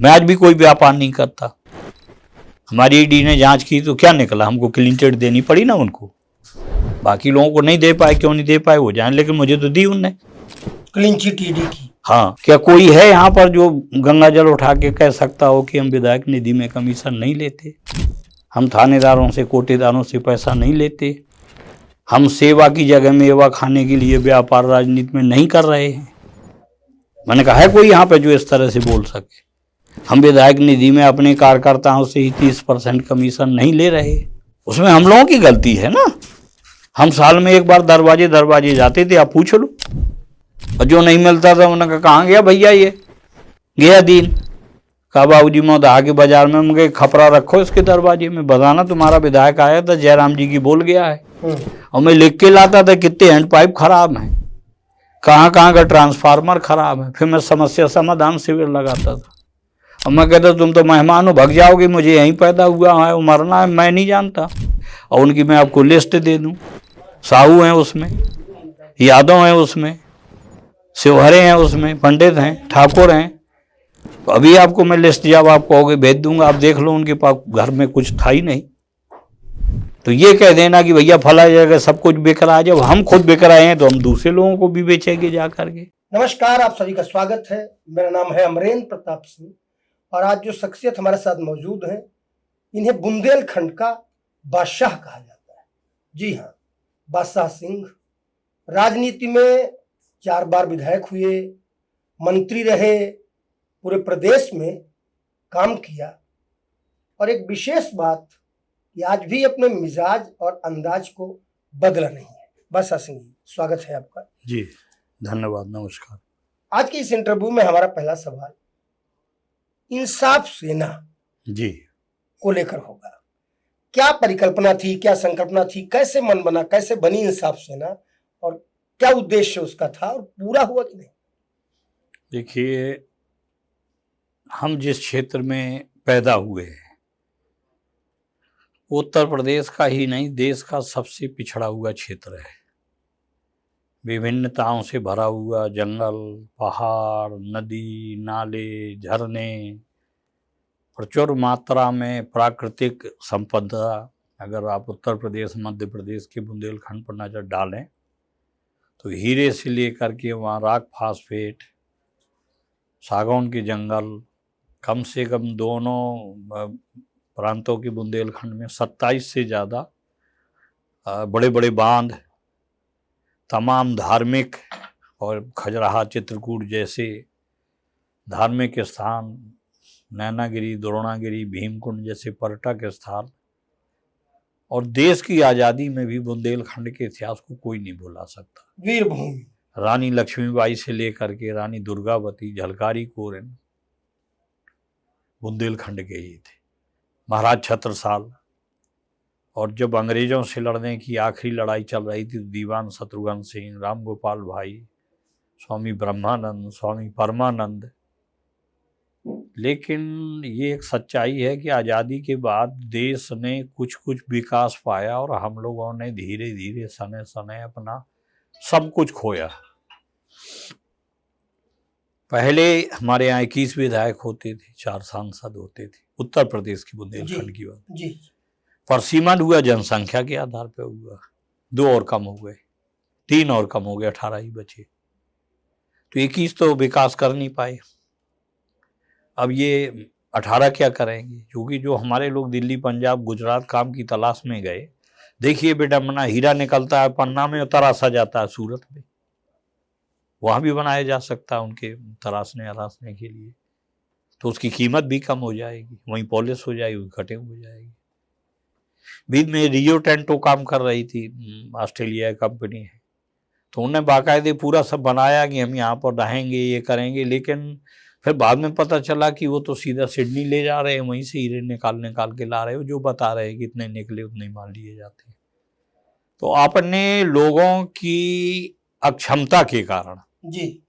मैं आज भी कोई व्यापार नहीं करता। हमारी ईडी ने जांच की तो क्या निकला, हमको क्लीन चिट देनी पड़ी ना उनको। बाकी लोगों को नहीं दे पाए, क्यों नहीं दे पाए वो जाने, लेकिन मुझे तो दी उनने क्लीन चिट ईडी की। हाँ, क्या कोई है यहाँ पर जो गंगा जल उठा के कह सकता हो कि हम विधायक निधि में कमीशन नहीं लेते, हम थानेदारों से कोटेदारों से पैसा नहीं लेते, हम सेवा की जगह मेवा खाने के लिए व्यापार राजनीति में नहीं कर रहे हैं? मैंने कहा है कोई यहाँ पे जो इस तरह से बोल सके? हम विधायक निधि में अपने कार्यकर्ताओं से ही 30% कमीशन नहीं ले रहे, उसमें हम लोगों की गलती है ना। हम साल में एक बार दरवाजे जाते थे, आप पूछ लो, और जो नहीं मिलता था उन्होंने कहा कहाँ गया भैया, ये गया दिन। कहा बाबूजी मैं आगे बाजार में मुझे खपरा रखो इसके दरवाजे में, बताना तुम्हारा विधायक आया था, जयराम जी की बोल गया है। और मैं लिख के लाता था कितने हैंड पाइप खराब हैं, कहाँ कहाँ का ट्रांसफार्मर खराब है, फिर मैं समस्या समाधान शिविर लगाता था। और मैं कहता तुम तो मेहमान हो, भग जाओगे, मुझे यहीं पैदा हुआ है, मरना है, मैं नहीं जानता। और उनकी मैं आपको लिस्ट दे दूं, साहू हैं उसमें, यादव हैं उसमें, शिवहरे हैं उसमें, पंडित हैं, ठाकुर हैं। तो अभी आपको मैं लिस्ट जब आप कहोगे भेज दूंगा, आप देख लो, उनके पास घर में कुछ था ही नहीं। तो ये कह देना कि भैया फला जगह सब कुछ बिक रहा है, जब हम खुद बिक रहे हैं तो हम दूसरे लोगों को भी बेचेंगे जा करके। नमस्कार, आप सभी का स्वागत है। मेरा नाम है अमरेंद्र प्रताप सिंह और आज जो शख्सियत हमारे साथ मौजूद हैं, इन्हें बुंदेलखंड का बादशाह कहा जाता है। जी हाँ, बादशाह सिंह राजनीति में 4 बार विधायक हुए, मंत्री रहे, पूरे प्रदेश में काम किया। और एक विशेष बात कि आज भी अपने मिजाज और अंदाज को बदला नहीं है। बादशाह सिंह जी, स्वागत है आपका। जी धन्यवाद, नमस्कार। आज के इस इंटरव्यू में हमारा पहला सवाल इंसाफ सेना जी को लेकर होगा। क्या परिकल्पना थी, क्या संकल्पना थी, कैसे मन बना, कैसे बनी इंसाफ सेना और क्या उद्देश्य उसका था और पूरा हुआ कि नहीं? देखिए, हम जिस क्षेत्र में पैदा हुए हैं उत्तर प्रदेश का ही नहीं देश का सबसे पिछड़ा हुआ क्षेत्र है। विभिन्नताओं से भरा हुआ जंगल, पहाड़, नदी, नाले, झरने, प्रचुर मात्रा में प्राकृतिक संपदा। अगर आप उत्तर प्रदेश, मध्य प्रदेश के बुंदेलखंड पर नज़र डालें तो हीरे से लेकर के वहाँ रॉक फास्फेट, सागौन के जंगल, कम से कम दोनों प्रांतों के बुंदेलखंड में 27 से ज़्यादा बड़े बड़े बांध, तमाम धार्मिक और खजुराहो, चित्रकूट जैसे धार्मिक स्थान, नैनागिरी, द्रोणागिरी, भीमकुंड जैसे पर्यटक स्थान। और देश की आज़ादी में भी बुंदेलखंड के इतिहास को कोई नहीं भुला सकता। वीरभूमि, रानी लक्ष्मीबाई से लेकर के रानी दुर्गावती, झलकारी कोरिन बुंदेलखंड के ही थे। महाराज छत्रसाल, और जब अंग्रेज़ों से लड़ने की आखिरी लड़ाई चल रही थी तो दीवान शत्रुघ्न सिंह, राम गोपाल भाई, स्वामी ब्रह्मानंद, स्वामी परमानंद। लेकिन ये एक सच्चाई है कि आज़ादी के बाद देश ने कुछ कुछ विकास पाया और हम लोगों ने धीरे धीरे सने सने अपना सब कुछ खोया। पहले हमारे यहाँ 21 विधायक होते थे, 4 सांसद होते थे, उत्तर प्रदेश की बुंदेलखंड की बात जी। पर सीमांत हुआ जनसंख्या के आधार पर हुआ, 2 और कम हो गए, 3 और कम हो गए, 18 ही बचे। तो 21 तो विकास कर नहीं पाए। अब ये 18 क्या करेंगे? क्योंकि जो हमारे लोग दिल्ली, पंजाब, गुजरात काम की तलाश में गए, देखिए बेटा, मना हीरा निकलता है पन्ना में और तराशा जाता है सूरत में, वहाँ भी बनाया जा सकता है उनके तराशने अराशने के लिए, तो उसकी कीमत भी कम हो जाएगी, वहीं पॉलिश हो जाएगी, कटिंग हो जाएगी। बीच में रियो टेंटो काम कर रही थी, ऑस्ट्रेलिया कंपनी है, तो उन्होंने बाकायदे पूरा सब बनाया कि हम यहाँ पर रहेंगे, ये करेंगे, लेकिन फिर बाद में पता चला कि वो तो सीधा सिडनी ले जा रहे हैं, वहीं से हीरे निकाल के ला रहे हो, जो बता रहे हैं कि इतने निकले उतने मान लिए जाते हैं। तो अपने लोगों की अक्षमता के कारण जी,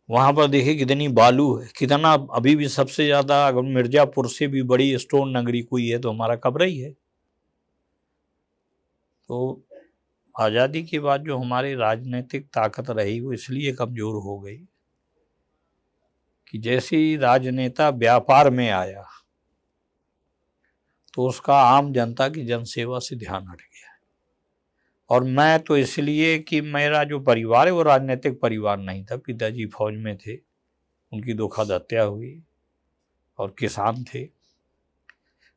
वहाँ पर देखिए कितनी बालू है, कितना। अभी भी सबसे ज़्यादा अगर मिर्जापुर से भी बड़ी स्टोन नगरी कोई है तो हमारा कबरई है। तो आज़ादी के बाद जो हमारी राजनीतिक ताकत रही वो इसलिए कमज़ोर हो गई कि जैसे ही राजनेता व्यापार में आया तो उसका आम जनता की जनसेवा से ध्यान हट गया। और मैं तो इसलिए कि मेरा जो परिवार है वो राजनीतिक परिवार नहीं था। पिताजी फौज में थे, उनकी दुखद हत्या हुई, और किसान थे।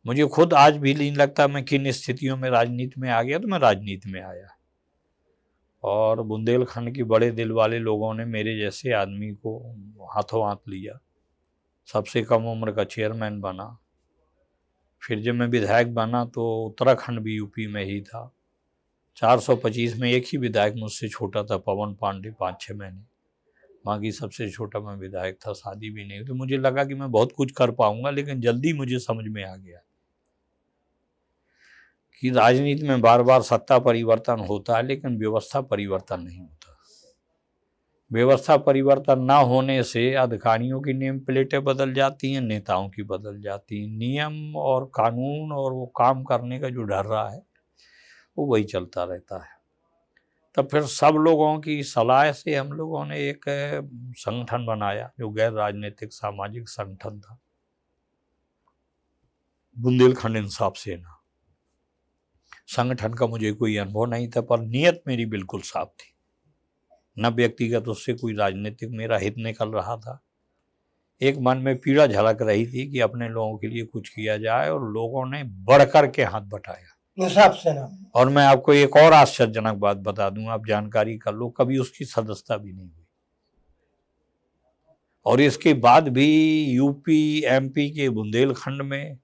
मुझे खुद आज भी नहीं लगता मैं किन स्थितियों में राजनीति में आ गया, तो मैं राजनीति में आया। और बुंदेलखंड के बड़े दिल वाले लोगों ने मेरे जैसे आदमी को हाथों हाथ लिया, सबसे कम उम्र का चेयरमैन बना। फिर जब मैं विधायक बना तो उत्तराखंड भी यूपी में ही था। 425 में एक ही विधायक मुझसे छोटा था, पवन पांडे, 5-6 महीने। बाकी सबसे छोटा मैं विधायक था, शादी भी नहीं हुई। तो मुझे लगा कि मैं बहुत कुछ कर पाऊंगा, लेकिन जल्दी मुझे समझ में आ गया कि राजनीति में बार बार सत्ता परिवर्तन होता है, लेकिन व्यवस्था परिवर्तन नहीं होता। व्यवस्था परिवर्तन ना होने से अधिकारियों की नेम प्लेटें बदल जाती हैं, नेताओं की बदल जाती हैं। नियम और कानून और वो काम करने का जो ढर्रा है वो वही चलता रहता है। तब फिर सब लोगों की सलाह से हम लोगों ने एक संगठन बनाया जो गैर राजनीतिक सामाजिक संगठन था, बुंदेलखंड इंसाफ सेना। संगठन का मुझे कोई अनुभव नहीं था, पर नियत मेरी बिल्कुल साफ थी। न व्यक्तिगत उससे कोई राजनीतिक मेरा हित निकल रहा था। एक मन में पीड़ा झलक रही थी कि अपने लोगों के लिए कुछ किया जाए, और लोगों ने बढ़कर के हाथ बटाया इंसाफ सेना। और मैं आपको एक और आश्चर्यजनक बात बता दूं, आप जानकारी कर लो, कभी उसकी सदस्यता भी नहीं हुई। और इसके बाद भी यूपी एमपी के बुंदेलखंड में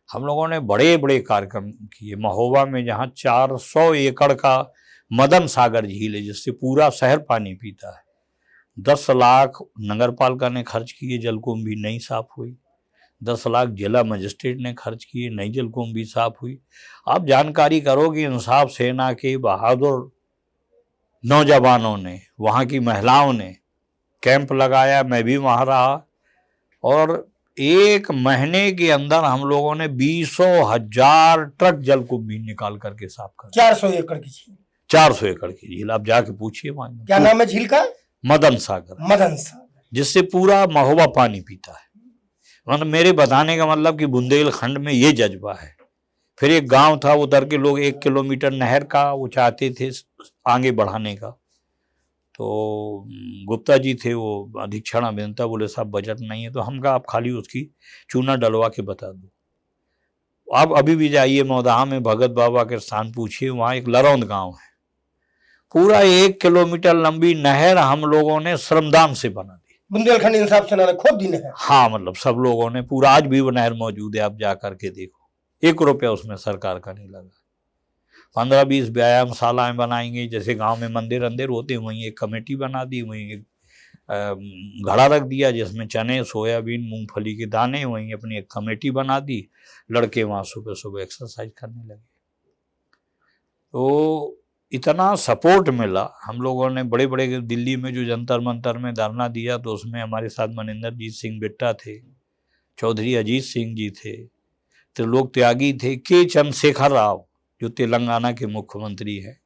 हम लोगों ने बड़े बड़े कार्यक्रम किए। महोबा में जहाँ 400 एकड़ का मदन सागर झील है, जिससे पूरा शहर पानी पीता है, 10 लाख नगर पालिका ने खर्च किए, जलकुंभ भी नहीं साफ हुई। 10 लाख जिला मजिस्ट्रेट ने खर्च किए, नई जलकुंभ भी साफ हुई। आप जानकारी करो कि इंसाफ सेना के बहादुर नौजवानों ने, वहाँ की महिलाओं ने कैंप लगाया, मैं भी वहाँ रहा, और 1 महीने के अंदर हम लोगों ने 20,000 ट्रक जलकुंभ भी निकाल करके साफ कर। 400 एकड़ की झील। 400 एकड़ की झील, आप जाके पूछिए वहाँ। क्या नाम है झील का? मदन सागर। मदन सागर, जिससे पूरा महोबा पानी पीता है। मतलब मेरे बताने का मतलब कि बुंदेलखंड में ये जज्बा है। फिर एक गांव था, उधर के लोग 1 किलोमीटर नहर का वो चाहते थे आगे बढ़ाने का, तो गुप्ता जी थे वो अधीक्षण अभियंता, बोले साहब बजट नहीं है। तो हम कहा आप खाली उसकी चूना डलवा के बता दो। आप अभी भी जाइए मौदाहा में भगत बाबा के स्थान पूछिए, वहाँ एक लरौंद गांव है, पूरा 1 किलोमीटर लंबी नहर हम लोगों ने श्रमदान से बना दी। बुंदेलखंड इंसाफ सेना ने खोद दी नहर। हाँ, मतलब सब लोगों ने पूरा, आज भी वो नहर मौजूद है, आप जा करके देखो। 1 रुपया उसमें सरकार का नहीं लगा। 15-20 व्यायामशालाएं बनाएंगे, जैसे गांव में मंदिर अंदिर होते, वहीं एक कमेटी बना दी, वहीं एक घड़ा रख दिया जिसमें चने, सोयाबीन, मूंगफली के दाने, वहीं अपनी एक कमेटी बना दी। लड़के वहाँ सुबह सुबह एक्सरसाइज करने लगे। तो इतना सपोर्ट मिला हम लोगों ने। बड़े बड़े दिल्ली में जो जंतर मंतर में धरना दिया, तो उसमें हमारे साथ मनिंदरजीत सिंह बिट्टा थे, चौधरी अजीत सिंह जी थे, त्रिलोक त्यागी थे, के चंद्रशेखर राव जो तेलंगाना के मुख्यमंत्री हैं,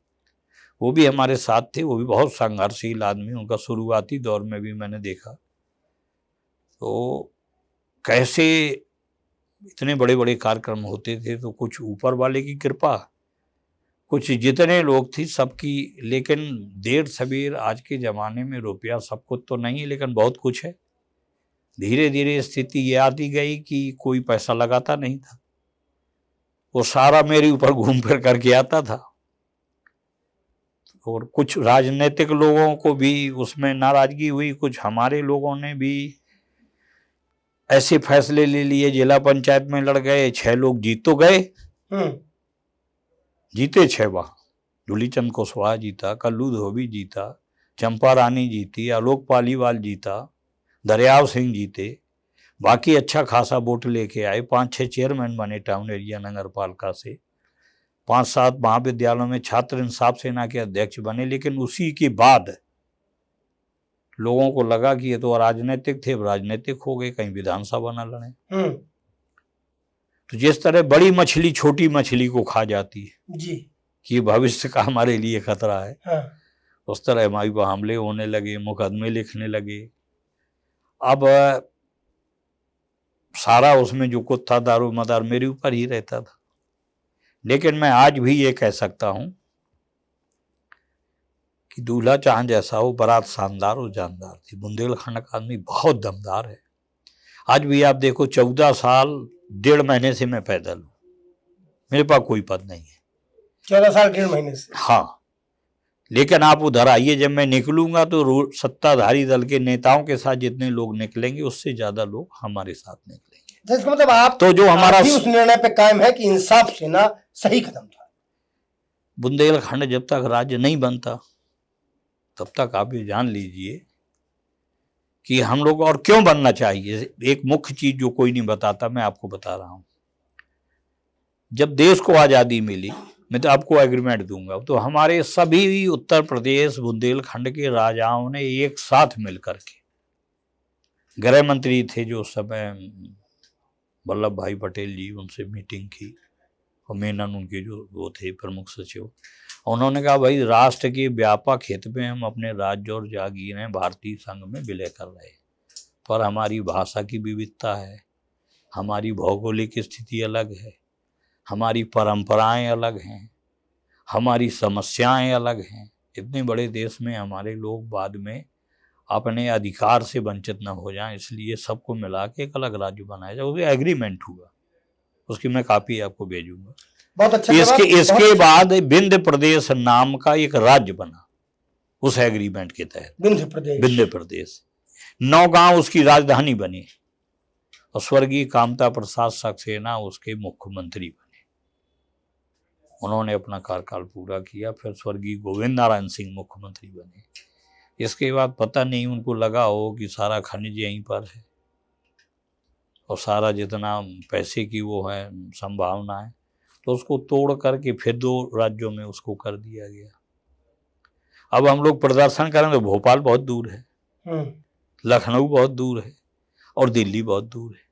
वो भी हमारे साथ थे। वो भी बहुत संघर्षशील आदमी, उनका शुरुआती दौर में भी मैंने देखा। तो कैसे इतने बड़े बड़े कार्यक्रम होते थे, तो कुछ ऊपर वाले की कृपा, कुछ जितने लोग थी सबकी। लेकिन देर सबेर आज के ज़माने में रुपया सब कुछ तो नहीं है, लेकिन बहुत कुछ है। धीरे धीरे स्थिति ये आती गई कि कोई पैसा लगाता नहीं था, वो सारा मेरे ऊपर घूम फिर करके आता था। और कुछ राजनीतिक लोगों को भी उसमें नाराजगी हुई, कुछ हमारे लोगों ने भी ऐसे फैसले ले लिए, जिला पंचायत में लड़ गए, 6 लोग जीत तो गए, जीते 6 वहाँ। धूलीचंद कुशवाहा जीता, कल्लू धोबी जीता, चंपा रानी जीती, आलोक पालीवाल जीता, दरियाव सिंह जीते। बाकी अच्छा खासा वोट लेके आए। 5-6 चेयरमैन बने टाउन एरिया नगर पालिका से। 5-7 महाविद्यालयों में छात्र इंसाफ सेना के अध्यक्ष बने। लेकिन उसी के बाद लोगों को लगा कि ये तो राजनीतिक थे, राजनीतिक हो गए, कहीं विधानसभा न लड़े। तो जिस तरह बड़ी मछली छोटी मछली को खा जाती है जी, कि भविष्य का हमारे लिए खतरा है, हाँ। उस तरह हमारे पर हमले होने लगे, मुकदमे लिखने लगे। अब सारा उसमें जो कुछ था दारो मदार मेरे ऊपर ही रहता था। लेकिन मैं आज भी ये कह सकता हूं कि दूल्हा चांद जैसा हो, बारात शानदार और जानदार थी। बुंदेलखंड का आदमी बहुत दमदार है। आज भी आप देखो, 14 साल 1.5 महीने से मैं पैदल हूं, मेरे पास कोई पद नहीं है। 14 साल 1.5 महीने से? हाँ, लेकिन आप उधर आइए, जब मैं निकलूंगा तो सत्ताधारी दल के नेताओं के साथ जितने लोग निकलेंगे उससे ज्यादा लोग हमारे साथ निकलेंगे। इसका मतलब आप तो जो हमारा उस निर्णय पे कायम है कि इंसाफ सेना सही कदम था। बुंदेलखंड जब तक राज्य नहीं बनता तब तक आप ये जान लीजिए कि हम लोग, और क्यों बनना चाहिए, एक मुख्य चीज जो कोई नहीं बताता, मैं आपको बता रहा हूं। जब देश को आजादी मिली, मैं तो आपको एग्रीमेंट दूंगा, तो हमारे सभी उत्तर प्रदेश बुंदेलखंड के राजाओं ने एक साथ मिलकर के, गृह मंत्री थे जो उस समय वल्लभ भाई पटेल जी, उनसे मीटिंग की, और मेनन उनके जो वो थे प्रमुख सचिव, उन्होंने कहा भाई राष्ट्र के व्यापक हित में हम अपने राज्य और जागीरें भारतीय संघ में विलय कर रहे हैं, पर हमारी भाषा की विविधता है, हमारी भौगोलिक स्थिति अलग है, हमारी परंपराएं अलग हैं, हमारी समस्याएं अलग हैं। इतने बड़े देश में हमारे लोग बाद में अपने अधिकार से वंचित न हो जाएं, इसलिए सबको मिला के एक अलग राज्य बनाया जाए। वो भी एग्रीमेंट हुआ, उसकी मैं कॉपी आपको भेजूंगा। बहुत अच्छा। इसके बाद विंध्य प्रदेश नाम का एक राज्य बना उस एग्रीमेंट के तहत, विंध्य प्रदेश। 9 गांव उसकी राजधानी बनी, और स्वर्गीय कामता प्रसाद सक्सेना उसके मुख्यमंत्री बने। उन्होंने अपना कार्यकाल पूरा किया, फिर स्वर्गीय गोविंद नारायण सिंह मुख्यमंत्री बने। इसके बाद पता नहीं उनको लगा हो कि सारा खनिज यहीं पर है और सारा जितना पैसे की वो है संभावना है, तो उसको तोड़ करके फिर 2 राज्यों में उसको कर दिया गया। अब हम लोग प्रदर्शन करें तो भोपाल बहुत दूर है, लखनऊ बहुत दूर है, और दिल्ली बहुत दूर है।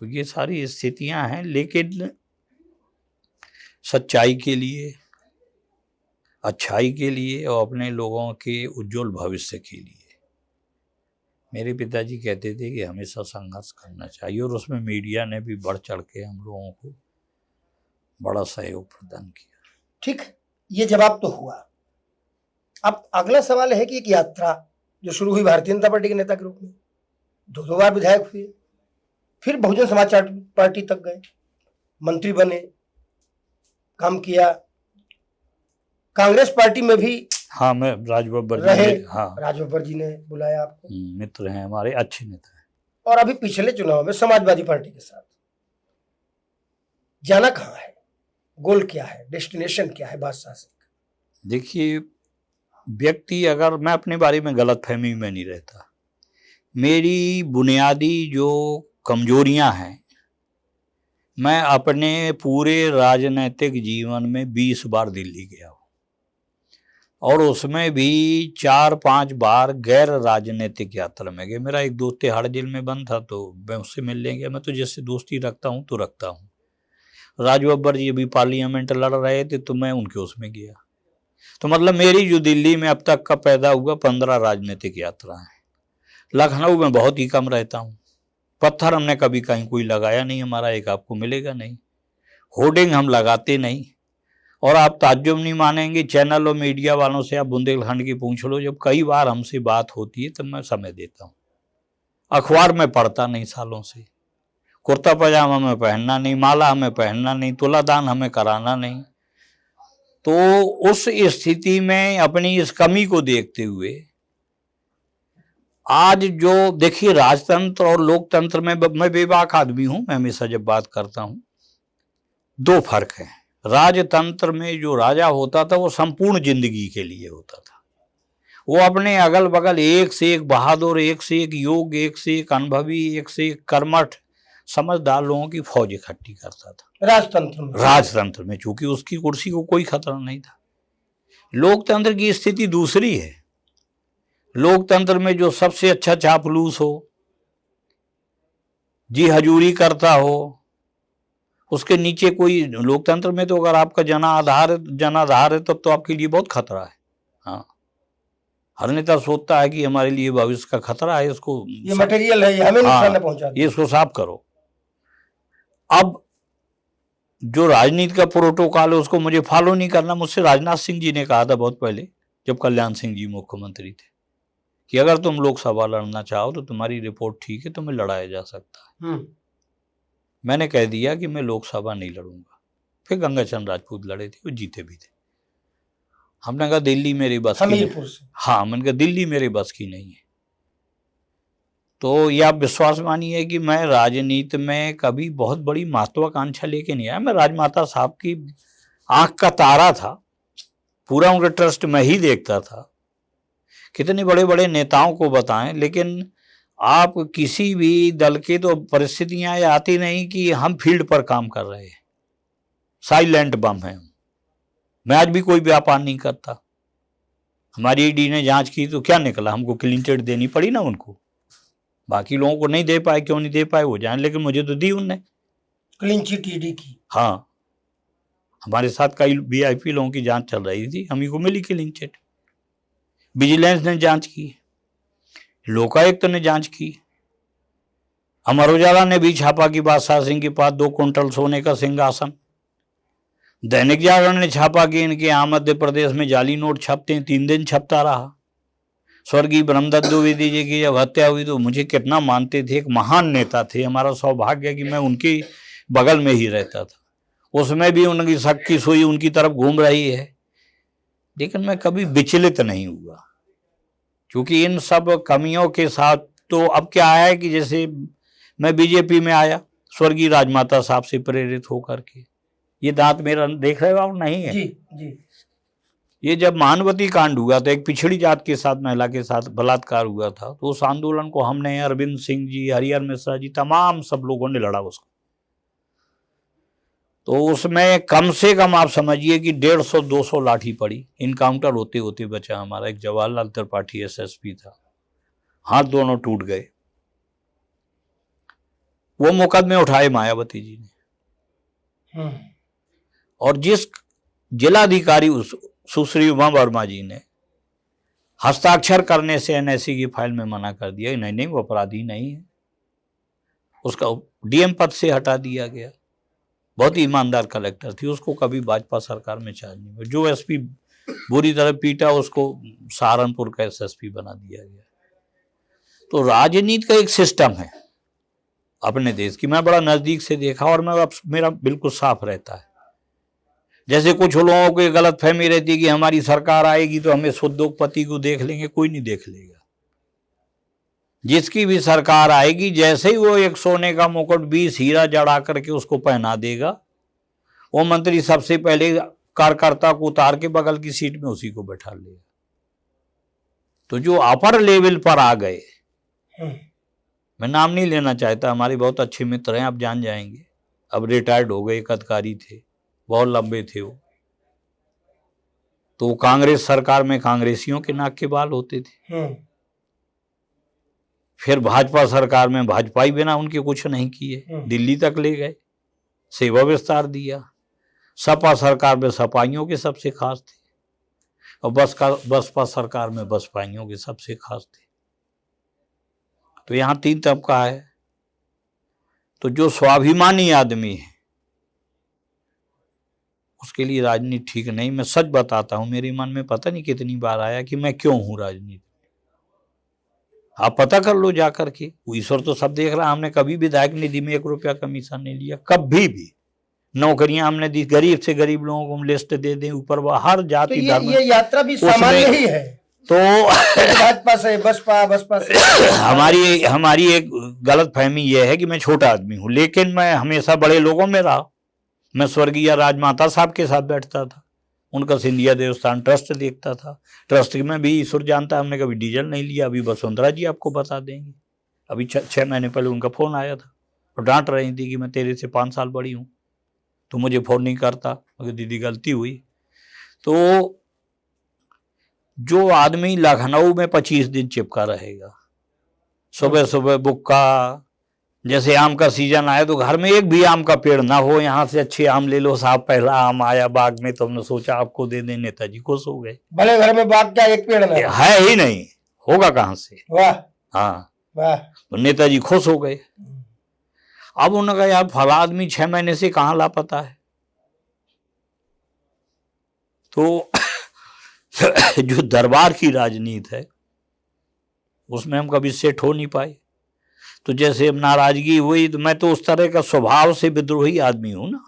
तो ये सारी स्थितियां हैं, लेकिन सच्चाई के लिए, अच्छाई के लिए और अपने लोगों के उज्जवल भविष्य के लिए मेरे पिताजी कहते थे कि हमेशा संघर्ष करना चाहिए, और उसमें मीडिया ने भी बढ़ चढ़ के हम लोगों को बड़ा सहयोग प्रदान किया। ठीक, ये जवाब तो हुआ। अब अगला सवाल है कि एक यात्रा जो शुरू हुई भारतीय जनता पार्टी के नेता के रूप में, 2 बार विधायक हुए, फिर बहुजन समाज पार्टी तक गए, मंत्री बने, काम किया, कांग्रेस पार्टी में भी हाँ, मैं राजबब्बर रहे। हाँ, राजबब्बर जी ने बुलाया आपको, मित्र हैं हमारे, अच्छे नेता हैं। और अभी पिछले चुनाव में समाजवादी पार्टी के साथ जाना कहाँ है, गोल क्या है, डेस्टिनेशन क्या है बादशाह से? देखिए, व्यक्ति, अगर मैं अपने बारे में गलतफहमी में नहीं रहता, मेरी बुनियादी जो कमजोरियां हैं, मैं अपने पूरे राजनीतिक जीवन में 20 बार दिल्ली गया हूँ, और उसमें भी 4-5 बार गैर राजनीतिक यात्रा में गया। मेरा एक दोस्त तिहाड़ जेल में बंद था, तो मैं उससे मिलने गया। मैं तो जिससे दोस्ती रखता हूँ तो रखता हूँ। राजबब्बर जी अभी पार्लियामेंट लड़ रहे थे, तो मैं उनके उसमें गया। तो मतलब मेरी जो दिल्ली में अब तक का पैदा हुआ 15 राजनीतिक यात्रा है। लखनऊ में बहुत ही कम रहता हूँ। पत्थर हमने कभी कहीं कोई लगाया नहीं, हमारा एक आपको मिलेगा नहीं। होर्डिंग हम लगाते नहीं, और आप ताज्जुब नहीं मानेंगे, चैनल और मीडिया वालों से आप बुंदेलखंड की पूछ लो, जब कई बार हमसे बात होती है तब मैं समय देता हूँ। अखबार में पढ़ता नहीं सालों से, कुर्ता पजामा हमें पहनना नहीं, माला हमें पहनना नहीं, तुलादान हमें कराना नहीं। तो उस स्थिति में अपनी इस कमी को देखते हुए आज जो देखिए, राजतंत्र और लोकतंत्र में मैं बेबाक आदमी हूं, मैं हमेशा जब बात करता हूं, 2 फर्क है। राजतंत्र में जो राजा होता था वो संपूर्ण जिंदगी के लिए होता था। वो अपने अगल बगल एक से एक बहादुर, एक से एक योग्य, एक से एक अनुभवी, एक से एक कर्मठ समझदार लोगों की फौज इकट्ठी करता था राजतंत्र में, चूंकि उसकी कुर्सी को कोई खतरा नहीं था। लोकतंत्र की स्थिति दूसरी है। लोकतंत्र में जो सबसे अच्छा चापलूस हो, जी हजूरी करता हो, उसके नीचे कोई, लोकतंत्र में तो अगर आपका जनाधार है तब तो आपके लिए बहुत खतरा है। हाँ, हर नेता सोचता है कि हमारे लिए भविष्य का खतरा है, इसको ये मटेरियल है, ये हमें नुकसान न पहुंचा दे, ये इसको साफ करो। अब जो राजनीति का प्रोटोकॉल है उसको मुझे फॉलो नहीं करना। मुझसे राजनाथ सिंह जी ने कहा था बहुत पहले, जब कल्याण सिंह जी मुख्यमंत्री थे, कि अगर तुम लोकसभा लड़ना चाहो तो तुम्हारी रिपोर्ट ठीक है, तुम्हें लड़ाया जा सकता है। मैंने कह दिया कि मैं लोकसभा नहीं लड़ूंगा। फिर गंगाचंद राजपूत लड़े थे, वो जीते भी थे। हमने कहा दिल्ली मेरी बस की नहीं। हाँ, मैंने कहा दिल्ली मेरी बस की नहीं है। तो ये आप विश्वास मानिए कि मैं राजनीति में कभी बहुत बड़ी महत्वाकांक्षा लेके नहीं आया। मैं राजमाता साहब की आंख का तारा था, पूरा उनका ट्रस्ट मैं ही देखता था। कितने बड़े बड़े नेताओं को बताएं, लेकिन आप किसी भी दल के तो परिस्थितियां आती नहीं कि हम फील्ड पर काम कर रहे हैं, साइलेंट बम है। मैं आज भी कोई व्यापार नहीं करता। हमारी ईडी ने जांच की तो क्या निकला, हमको क्लीन चिट देनी पड़ी ना उनको। बाकी लोगों को नहीं दे पाए, क्यों नहीं दे पाए वो जाने, लेकिन मुझे तो दी उनने क्लीन चिट ईडी की। हाँ, हमारे साथ कई वीआईपी लोगों की जांच चल रही थी, हम ही को मिली क्लीन चिट। विजिलेंस ने जांच की, लोकायुक्त ने जांच की, अमर उजाला ने भी छापा कि बादशाह सिंह के पास 2 कुंटल सोने का सिंहासन। दैनिक जागरण ने छापा कि इनके यहाँ मध्य प्रदेश में जाली नोट छपते हैं, 3 दिन छपता रहा। स्वर्गीय ब्रह्मदत्त द्विवेदी जी की जब हत्या हुई तो मुझे कितना मानते थे, एक महान नेता थे। हमारा सौभाग्य है कि मैं उनके बगल में ही रहता था। उसमें भी उनकी शक की सुई उनकी तरफ घूम रही है, लेकिन मैं कभी विचलित नहीं हुआ, क्योंकि इन सब कमियों के साथ तो अब क्या है कि जैसे मैं बीजेपी में आया स्वर्गीय राजमाता साहब से प्रेरित होकर के। ये दांत मेरा देख रहे हो आप? नहीं है जी जी। ये जब मानवती कांड हुआ था, एक पिछड़ी जात के साथ महिला के साथ बलात्कार हुआ था, तो उस आंदोलन को हमने, अरविंद सिंह जी, हरिहर मिश्रा जी, तमाम सब लोगों ने लड़ा उसको। तो उसमें कम से कम आप समझिए कि 150-200 लाठी पड़ी। इनकाउंटर होते होते बचा हमारा एक जवाहरलाल त्रिपाठी एसएसपी था, हाथ दोनों टूट गए। वो मुकदमे उठाए मायावती जी ने, और जिस जिलाधिकारी सुश्री उमा वर्मा जी ने हस्ताक्षर करने से एनआईसी की फाइल में मना कर दिया, नहीं नहीं वो अपराधी नहीं है, उसका डीएम पद से हटा दिया गया। बहुत ही ईमानदार कलेक्टर थी, उसको कभी भाजपा सरकार में चार्ज नहीं हुआ। जो एसपी बुरी तरह पीटा उसको सहारनपुर का एसएसपी बना दिया गया। तो राजनीति का एक सिस्टम है अपने देश की, मैं बड़ा नजदीक से देखा, और मैं अब मेरा बिल्कुल साफ रहता है। जैसे कुछ लोगों को गलत फहमी रहती है कि हमारी सरकार आएगी तो हमें उद्योगपति को देख लेंगे, कोई नहीं देख लेगा। जिसकी भी सरकार आएगी, जैसे ही वो एक सोने का मुकुट 20 हीरा जड़ा करके उसको पहना देगा, वो मंत्री सबसे पहले कार्यकर्ता को उतार के बगल की सीट में उसी को बैठा लेगा। तो जो अपर लेवल पर आ गए, मैं नाम नहीं लेना चाहता, हमारे बहुत अच्छे मित्र हैं, आप जान जाएंगे, अब रिटायर्ड हो गए, एक अधिकारी थे, बहुत लंबे थे वो। तो कांग्रेस सरकार में कांग्रेसियों के नाक के बाल होते थे, फिर भाजपा सरकार में भाजपाई बिना उनके कुछ नहीं किए, दिल्ली तक ले गए, सेवा विस्तार दिया। सपा सरकार में सपाइयों के सबसे खास थे, और बसपा सरकार में बसपाइयों के सबसे खास थे। तो यहाँ 3 तबका है। तो जो स्वाभिमानी आदमी है उसके लिए राजनीति ठीक नहीं। मैं सच बताता हूं, मेरे मन में पता नहीं कितनी बार आया कि मैं क्यों हूं राजनीति। आप पता कर लो जाकर के, ईश्वर तो सब देख रहा। हमने कभी विधायक निधि में 1 रुपया कमीशन नहीं लिया, कभी भी। नौकरियां हमने दी, गरीब से गरीब लोगों को हम लिस्ट दे दें, ऊपर हर जाति तो ये यात्रा भी सामान्य ही है। तो भाजपा से बसपा से हमारी एक गलत फहमी यह है कि मैं छोटा आदमी हूं, लेकिन मैं हमेशा बड़े लोगों में रहा। मैं स्वर्गीय राजमाता साहब के साथ बैठता था, उनका सिंधिया देवस्थान ट्रस्ट देखता था। ट्रस्ट में भी ईश्वर जानता, हमने कभी डीजल नहीं लिया। अभी वसुंधरा जी आपको बता देंगे, अभी 6 महीने पहले उनका फोन आया था और डांट रही थी कि मैं तेरे से 5 साल बड़ी हूँ, तो मुझे फोन नहीं करता। मगर दीदी गलती हुई। तो जो आदमी लखनऊ में 25 दिन चिपका रहेगा, सुबह सुबह बुक्का, जैसे आम का सीजन आया तो घर में एक भी आम का पेड़ ना हो, यहाँ से अच्छे आम ले लो साहब, पहला आम आया बाग में तो हमने सोचा आपको दे दें, नेताजी खुश हो गए। भले घर में बाग क्या एक पेड़ ना हो। है ही नहीं, होगा कहाँ से। वाह हाँ, वाह। तो नेताजी खुश हो गए। अब उन्होंने कहा यार फला आदमी 6 महीने से कहाँ लापता है। तो जो दरबार की राजनीति है उसमें हम कभी सेट हो नहीं पाए। तो जैसे अब नाराजगी हुई, तो मैं तो उस तरह का स्वभाव से विद्रोही आदमी हूं ना।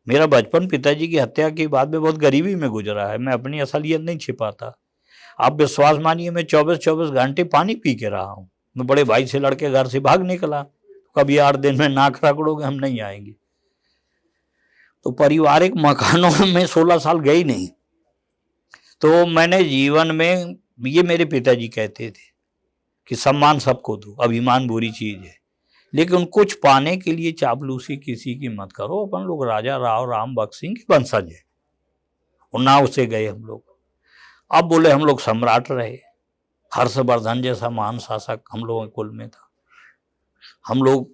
मेरा बचपन पिताजी की हत्या के बाद में बहुत गरीबी में गुजरा है, मैं अपनी असलियत नहीं छिपाता। आप विश्वास मानिए मैं 24-24 घंटे पानी पी के रहा हूं। मैं बड़े भाई से लड़के घर से भाग निकला, कभी 8 दिन में नाक रगड़ोगे हम नहीं आएंगे। तो पारिवारिक मकानों में 16 साल गए नहीं। तो मैंने जीवन में, ये मेरे पिताजी कहते थे कि सम्मान सबको दो, अभिमान बुरी चीज है, लेकिन कुछ पाने के लिए चापलूसी किसी की मत करो। अपन लोग राजा राव राम बख्श सिंह के वंशज है, उन्नाव से गए हम लोग। अब बोले हम लोग सम्राट रहे, हर्षवर्धन जैसा महान शासक हम लोगों के कुल में था। हम लोग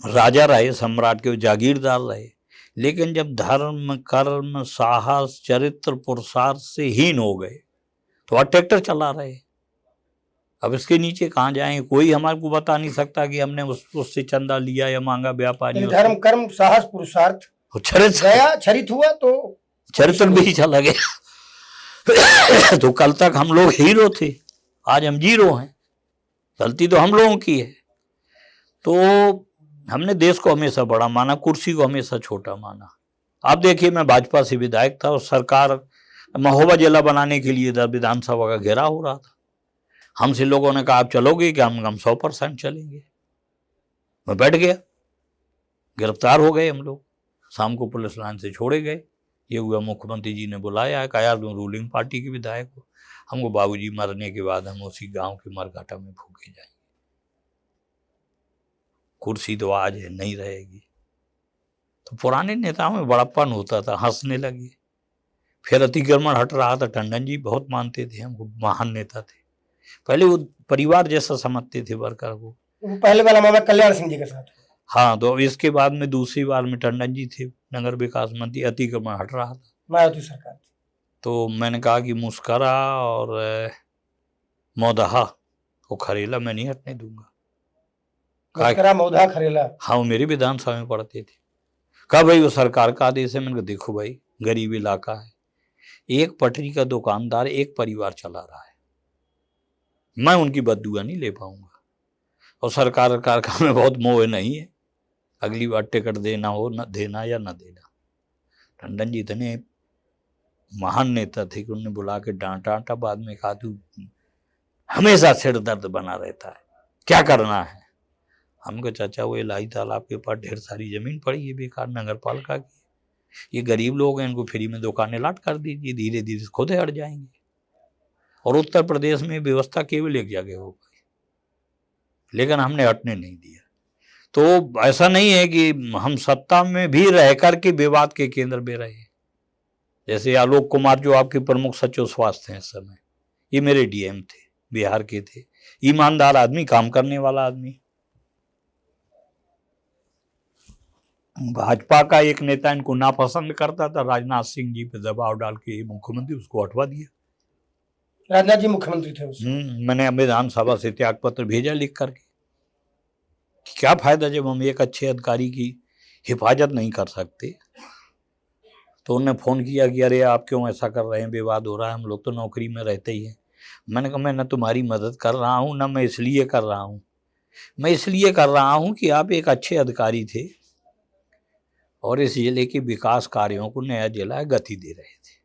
राजा रहे, सम्राट के जागीरदार रहे, लेकिन जब धर्म कर्म साहस चरित्र पुरुषार्थ से हीन हो गए तो आज ट्रैक्टर चला रहे। अब इसके नीचे कहाँ जाएंगे, कोई हमारे को बता नहीं सकता कि हमने उससे चंदा लिया या मांगा व्यापारी। धर्म कर्म साहस पुरुषार्थ गया, चरित हुआ तो चरित्र भी चला गया। तो कल तक हम लोग हीरो थे, आज हम जीरो हैं। गलती तो हम लोगों की है। तो हमने देश को हमेशा बड़ा माना, कुर्सी को हमेशा छोटा माना। आप देखिए मैं भाजपा से विधायक था और सरकार महोबा जिला बनाने के लिए विधानसभा का घेराव हो रहा था। हमसे लोगों ने कहा आप चलोगे कि हम 100% चलेंगे। मैं बैठ गया, गिरफ्तार हो गए हम लोग, शाम को पुलिस लाइन से छोड़े गए। ये हुआ मुख्यमंत्री जी ने बुलाया, कहा यार तुम रूलिंग पार्टी के विधायक हो, हमको बाबूजी मरने के बाद हम उसी गांव के मरघाटा में फूके जाएंगे, कुर्सी तो आज है नहीं रहेगी। तो पुराने नेताओं में बड़प्पन होता था, हंसने लगे। फिर अतिक्रमण हट रहा था, टंडन जी बहुत मानते थे हमको, महान नेता थे। पहले वो परिवार जैसा समझते थे वर्कर को। पहले वाला मामला कल्याण सिंह जी के साथ। हाँ, तो इसके बाद में दूसरी बार में टंडन जी थे नगर विकास मंत्री, अतिक्रमण हट रहा था, मायावती सरकार। तो मैंने कहा कि मुस्करा और मौदहा वो खरेला मैं नहीं हटने दूंगा। मुस्करा मौदहा खरेला, हाँ वो मेरी विधानसभा में पढ़ते थे। कहा भाई वो सरकार का आदेश है। मैंने कहा देखो भाई गरीब इलाका है, एक पटरी का दुकानदार एक परिवार चला रहा है, मैं उनकी बददुआ नहीं ले पाऊंगा। और सरकार का में बहुत मोह नहीं है, अगली बार टिकट देना हो न देना या न देना। टंडन जी इतने महान नेता थे कि उन्होंने बुला के डांटा, बाद में कहा तू हमेशा सिर दर्द बना रहता है, क्या करना है। हमको चाचा वो इलाही तालाब के पास ढेर सारी जमीन पड़ी है बेकार नगर पालिका की, ये गरीब लोग हैं, इनको फ्री में दुकानें लाट कर दीजिए, धीरे धीरे खुद हट जाएंगे। और उत्तर प्रदेश में व्यवस्था केवल एक जगह हो गई, लेकिन हमने हटने नहीं दिया। तो ऐसा नहीं है कि हम सत्ता में भी रह करके विवाद के केंद्र में रहे। जैसे आलोक कुमार जो आपके प्रमुख सचिव स्वास्थ्य हैं इस समय, ये मेरे डीएम थे, बिहार के थे, ईमानदार आदमी, काम करने वाला आदमी। भाजपा का एक नेता इनको नापसंद करता था, राजनाथ सिंह जी पे दबाव डाल के मुख्यमंत्री उसको हटवा दिया। राजनाथ जी मुख्यमंत्री थे मैंने विधानसभा से त्याग पत्र भेजा लिख करके, क्या फायदा जब हम एक अच्छे अधिकारी की हिफाजत नहीं कर सकते। तो उन्होंने फोन किया कि अरे आप क्यों ऐसा कर रहे हैं, विवाद हो रहा है, हम लोग तो नौकरी में रहते ही हैं। मैंने कहा मैं न तुम्हारी मदद कर रहा हूँ, न मैं इसलिए कर रहा हूँ, मैं इसलिए कर रहा हूँ कि आप एक अच्छे अधिकारी थे और इस जिले के विकास कार्यों को नया जिला गति दे रहे थे।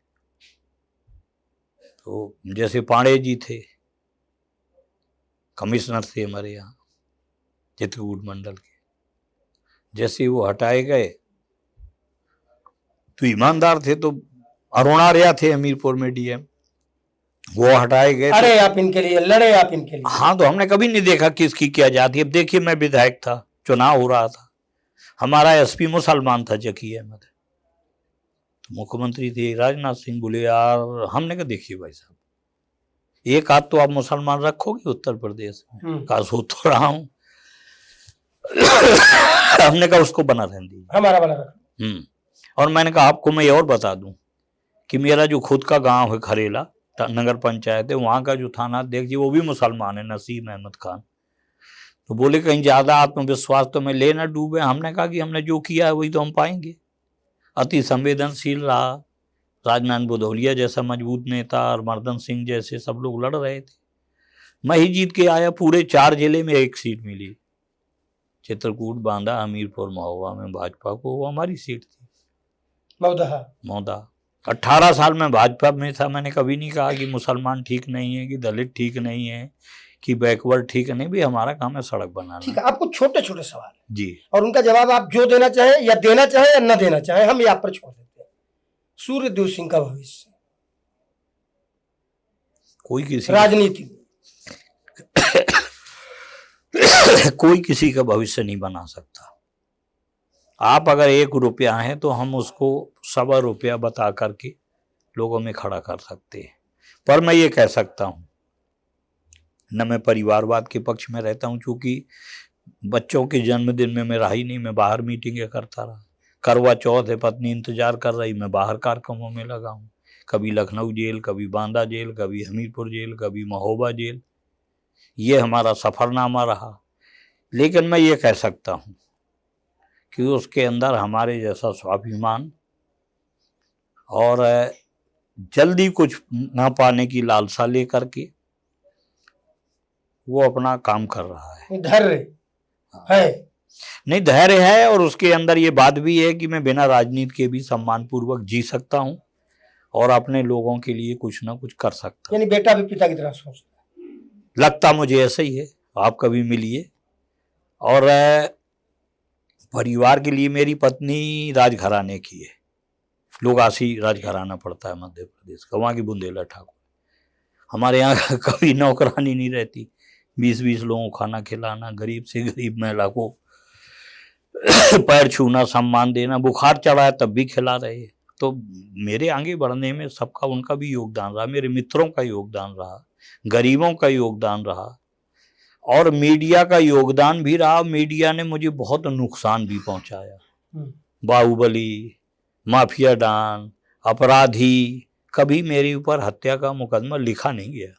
तो जैसे पांडे जी थे, कमिश्नर थे हमारे यहाँ चित्रकूट मंडल के, जैसे वो हटाए गए तो ईमानदार थे। तो अरुणार्या थे हमीरपुर में डीएम, वो हटाए गए। अरे आप इनके लिए लड़े, आप इनके लिए। हाँ, तो हमने कभी नहीं देखा किसकी क्या जाती। अब देखिए मैं विधायक था, चुनाव हो रहा था, हमारा एसपी मुसलमान था जकी अहमद, तो मुख्यमंत्री थे राजनाथ सिंह। बोले यार, हमने कहा देखिए भाई साहब, एक आध तो आप मुसलमान रखोगे उत्तर प्रदेश में? कहा सोच तो रहा हूं। हमने कहा उसको बना रहने दीजिए, हमारा बना रखा। और मैंने कहा आपको मैं ये और बता दूं कि मेरा जो खुद का गांव है खरेला नगर पंचायत है, वहां का जो थाना अध्यक्ष वो भी मुसलमान है, नसीम अहमद खान। तो बोले कहीं ज्यादा आत्मविश्वास तो मैं ले ना डूबे। हमने कहा कि हमने जो किया है वही तो हम पाएंगे। अति संवेदनशील रहा, राजनारायण बुधौलिया जैसा मजबूत नेता और मर्दन सिंह जैसे सब लोग लड़ रहे थे। मैं ही जीत के आया, पूरे 4 जिले में 1 सीट मिली, चित्रकूट, बांदा, हमीरपुर, महोबा में भाजपा को, वो हमारी सीट थी। मौदा 18 साल में भाजपा में था, मैंने कभी नहीं कहा कि मुसलमान ठीक नहीं है, कि दलित ठीक नहीं है, कि बैकवर्ड ठीक नहीं। भी हमारा काम है सड़क बनाना। ठीक है, आपको छोटे छोटे सवाल जी, और उनका जवाब आप जो देना चाहें या देना चाहें या न देना चाहें, हम ये आप पर छोड़ देते हैं। सूर्यदेव सिंह का भविष्य कोई किसी राजनीति कोई किसी का भविष्य नहीं बना सकता। आप अगर 1 रुपया है तो हम उसको 1.25 रुपया बता करके लोगों में खड़ा कर सकते हैं। पर मैं ये कह सकता हूँ, न मैं परिवारवाद के पक्ष में रहता हूँ, क्योंकि बच्चों के जन्मदिन में मैं रहा ही नहीं, मैं बाहर मीटिंगें करता रहा। करवा चौथ है, पत्नी इंतजार कर रही, मैं बाहर कार्यक्रमों में लगा हूँ। कभी लखनऊ जेल, कभी बांदा जेल, कभी हमीरपुर जेल, कभी महोबा जेल, ये हमारा सफ़रनामा रहा। लेकिन मैं ये कह सकता हूँ कि उसके अंदर हमारे जैसा स्वाभिमान और जल्दी कुछ ना पाने की लालसा लेकर के वो अपना काम कर रहा है। धैर्य है, नहीं धैर्य है, और उसके अंदर ये बात भी है कि मैं बिना राजनीति के भी सम्मानपूर्वक जी सकता हूँ और अपने लोगों के लिए कुछ ना कुछ कर सकता हूँ। यानी बेटा भी पिता की तरह सोचता है। लगता मुझे ऐसा ही है। आप कभी मिलिए। और परिवार के लिए मेरी पत्नी राजघराने की है, लोगासी राजघराना पड़ता है मध्य प्रदेश का, वहाँ की बुंदेला ठाकुर। हमारे यहाँ कभी नौकरानी नहीं रहती, 20-20 लोगों को खाना खिलाना, गरीब से गरीब महिला को पैर छूना, सम्मान देना, बुखार चढ़ा है तब भी खिला रहे। तो मेरे आगे बढ़ने में सबका, उनका भी योगदान रहा, मेरे मित्रों का योगदान रहा, गरीबों का योगदान रहा, और मीडिया का योगदान भी रहा। मीडिया ने मुझे बहुत नुकसान भी पहुंचाया। बाहुबली, माफिया डॉन, अपराधी, कभी मेरे ऊपर हत्या का मुकदमा लिखा नहीं गया।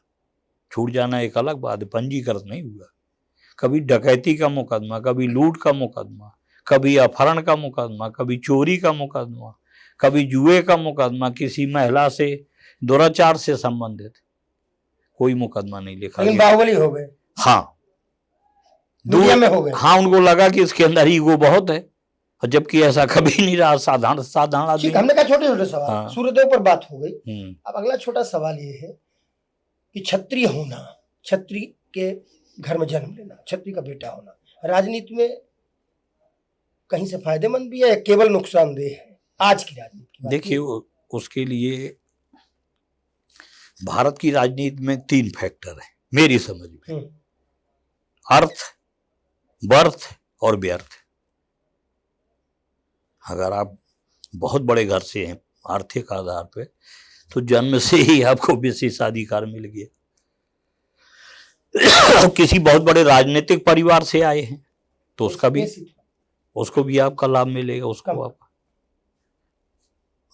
छूट जाना एक अलग बात है, पंजीकृत नहीं हुआ। कभी डकैती का मुकदमा, कभी लूट का मुकदमा, कभी अपहरण का मुकदमा, कभी चोरी का मुकदमा, कभी जुए का मुकदमा, किसी महिला से दुराचार से संबंधित कोई मुकदमा नहीं लिखा गया। बाहुबली हो गए, हाँ, दुनिया में हो गए। हाँ, उनको लगा कि इसके अंदर ईगो बहुत है, और जबकि ऐसा कभी नहीं रहा। साधारण साधारण आदमी। हमने कहा छोटे छोटे सवाल। हाँ। सूर्यदेव पर बात हो गई। अब अगला छोटा सवाल ये है कि क्षत्रिय होना, क्षत्रिय के घर में जन्म लेना, क्षत्रिय का बेटा होना राजनीति में कहीं से फायदेमंद भी है या केवल नुकसानदेह है आज की राजनीति? देखिए, उसके लिए भारत की राजनीति में 3 फैक्टर है मेरी समझ में: अर्थ, बर्थ और व्यर्थ। अगर आप बहुत बड़े घर से हैं आर्थिक आधार पे, तो जन्म से ही आपको विशेषाधिकार मिल गया। किसी बहुत बड़े राजनीतिक परिवार से आए हैं तो उसको भी आपका लाभ मिलेगा, उसको आप।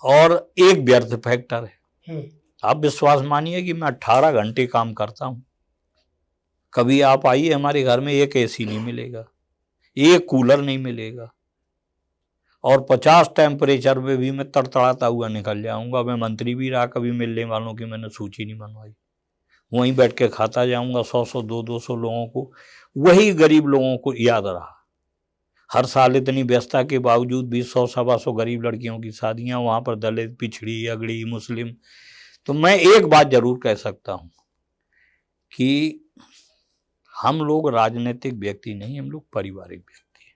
और एक व्यर्थ फैक्टर है। आप विश्वास मानिए कि मैं 18 घंटे काम करता हूं, कभी आप आइए हमारे घर में, एक एसी नहीं मिलेगा, एक कूलर नहीं मिलेगा, और 50 टेम्परेचर में भी मैं तड़तड़ाता हुआ निकल जाऊंगा। मैं मंत्री भी रहा, कभी मिलने वालों की मैंने सूची नहीं बनवाई, वहीं बैठ के खाता जाऊंगा। 100-100, 200-200 लोगों को, वही गरीब लोगों को याद रहा। हर साल इतनी व्यस्तता के बावजूद भी 100-125 गरीब लड़कियों की शादियां, वहां पर दलित, पिछड़ी, अगड़ी, मुस्लिम। तो मैं एक बात जरूर कह सकता हूं कि हम लोग राजनीतिक व्यक्ति नहीं, हम लोग पारिवारिक व्यक्ति हैं।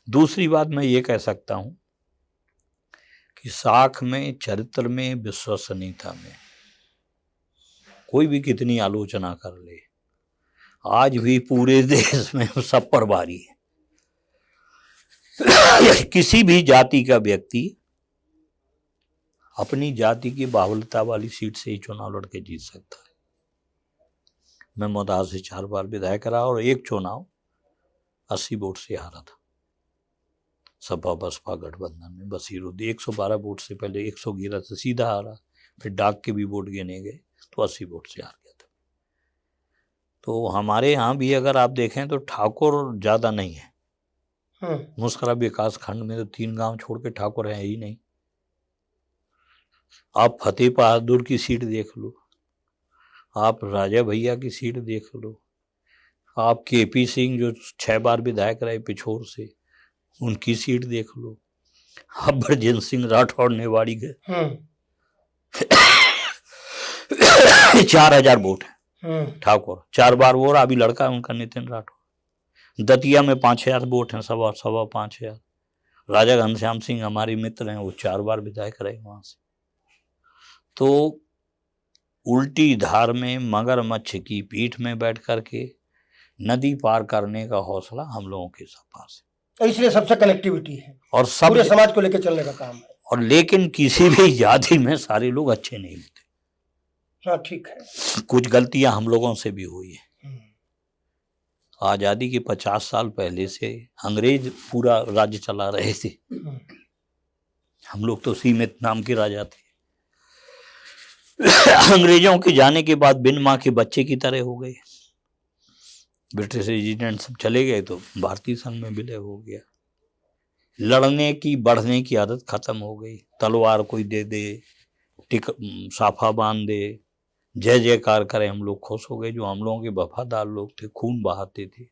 दूसरी बात मैं ये कह सकता हूं कि साख में, चरित्र में, विश्वसनीयता में कोई भी कितनी आलोचना कर ले, आज भी पूरे देश में सब पर भारी है। किसी भी जाति का व्यक्ति अपनी जाति की बाहुल्यता वाली सीट से ही चुनाव लड़के जीत सकता है। मैं मौदा से 4 बार विधायक रहा, और एक चुनाव 80 वोट से हारा था सपा बसपा गठबंधन में। बसीरुद्दीन 112 वोट से पहले 100 गिरा था, सीधा हारा, फिर डाक के भी वोट गिने गए तो 80 वोट से हार गया था। तो हमारे यहाँ भी अगर आप देखें तो ठाकुर ज्यादा नहीं है। मुस्करा विकास खंड में तो 3 गांव छोड़ के ठाकुर है ही नहीं। आप फतेह बहादुर की सीट देख लो, आप राजा भैया की सीट देख लो, आप केपी सिंह जो 6 बार विधायक रहे पिछोर से, उनकी सीट देख लो। आप ब्रजेंद्र सिंह राठौड़ नेवाड़ी के 4000 वोट है ठाकुर, 4 बार वो, अभी लड़का है उनका नितिन राठौड़। दतिया में 5000 वोट हैं, सवा 5000। राजा घनश्याम सिंह हमारे मित्र हैं, वो 4 बार विधायक रहे वहां से। तो उल्टी धार में मगरमच्छ की पीठ में बैठ करके नदी पार करने का हौसला हम लोगों के पास है, इसलिए सबसे कनेक्टिविटी है और सब पूरे समाज को लेकर चलने का काम है। और लेकिन किसी भी जाति में सारे लोग अच्छे नहीं होते। हाँ ठीक है, कुछ गलतियां हम लोगों से भी हुई है। आजादी के 50 साल पहले से अंग्रेज पूरा राज्य चला रहे थे, हम लोग तो सीमित नाम के राजा थे। अंग्रेजों के जाने के बाद बिन माँ के बच्चे की तरह हो गए। ब्रिटिश रेजिडेंट सब चले गए तो भारतीय संघ में विलय हो गया। लड़ने की बढ़ने की आदत खत्म हो गई। तलवार कोई दे दे, साफा बांध दे, जय जयकार करें, हम लोग खुश हो गए। जो हम लोगों के वफादार लोग थे, खून बहाते थे,